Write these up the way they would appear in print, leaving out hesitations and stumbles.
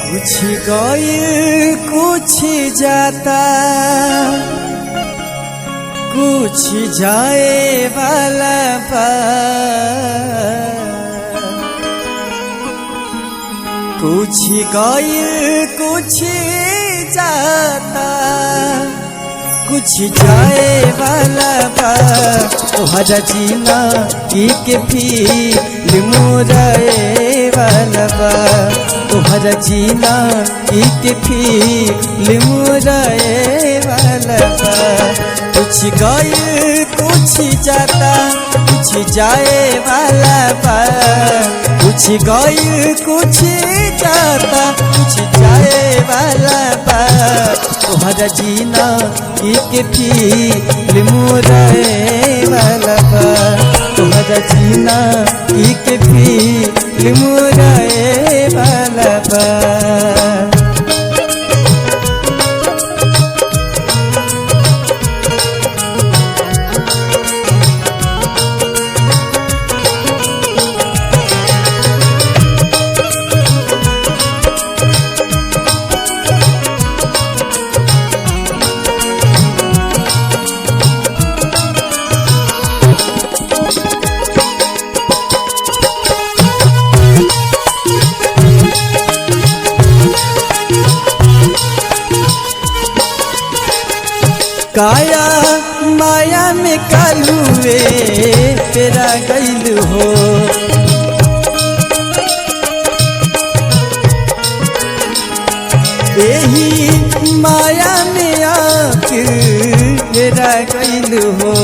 कुछ गइल कुछ जाता कुछ जाए वाला बा कुछ गइल कुछ जाता कुछ जाए वाला बा तोहरा जीना के फिर मुराए वाला बा तोहरा जीना के फिर मुराए वाला बा कुछ गइल कुछ जाता कुछ जाए वाला बा कुछ गइल कुछ जाता कुछ जाए वाला बा तोहरा जीना के फिर मुराए वाला बा तोहरा जीना के फिर मुराए वाला बा। काया माया में कालुए तेरा गइल हो यही माया में आके तेरा गइल हो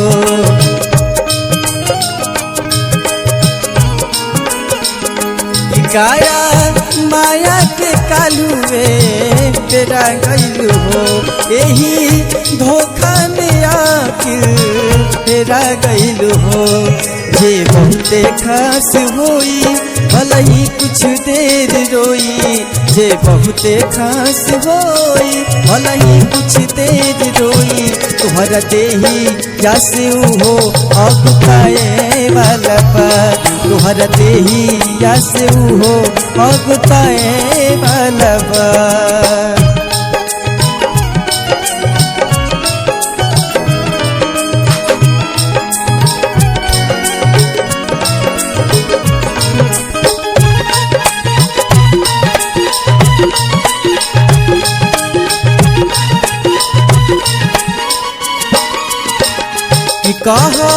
काया माया के कालुए तेरा गइल हो यही धोखा में आके तेरा गइल हो जे बहुते खास होई भले ही कुछ देर रोई जे बहुते खास होई भले ही कुछ देर रोई तुहरा देही जैसे हो अगुताए वाला बा तुहरा देही जैसे हो अगुताए वाला बा। कहा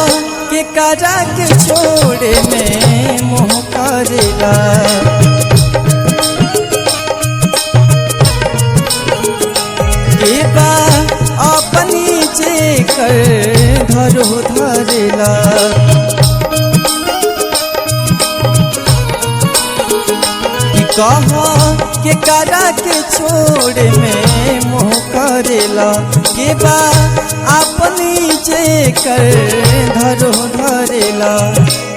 के काजा के छोड़े में मोह करेला के बा अपनी जे कर धरो धरेला कहा के काजा के छोड़े में मोह करेला के बा अपनी जे कर धरो धरेला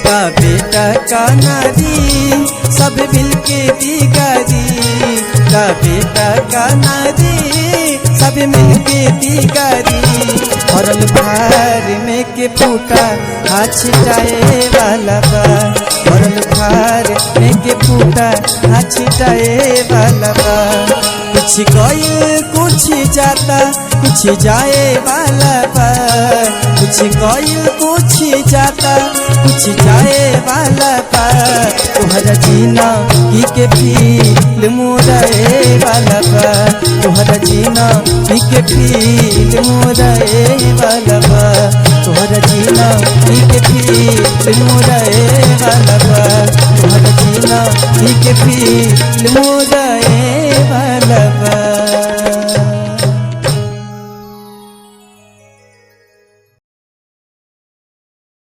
का बेटा का नारी सब मिलके बिगाड़ी का बेटा का नारी सब मिलके बिगाड़ी भरल भार में के फूटा हाथ छिटाए वाला बा भरल भार में के फूटा हाथ छिटाए वाला बा कुछ गइल कुछ जाता कुछ जाए वाला बा कुछ गइल कुछ जाता कुछ जाए वाला बा तोहरा जीना के फिर मुराए वाला बा तोहरा जीना के फिर मुराए वाला बा तोहरा जीना के फिर मुराए वाला बा तोहरा जीना के फिर मुराए वाला बा।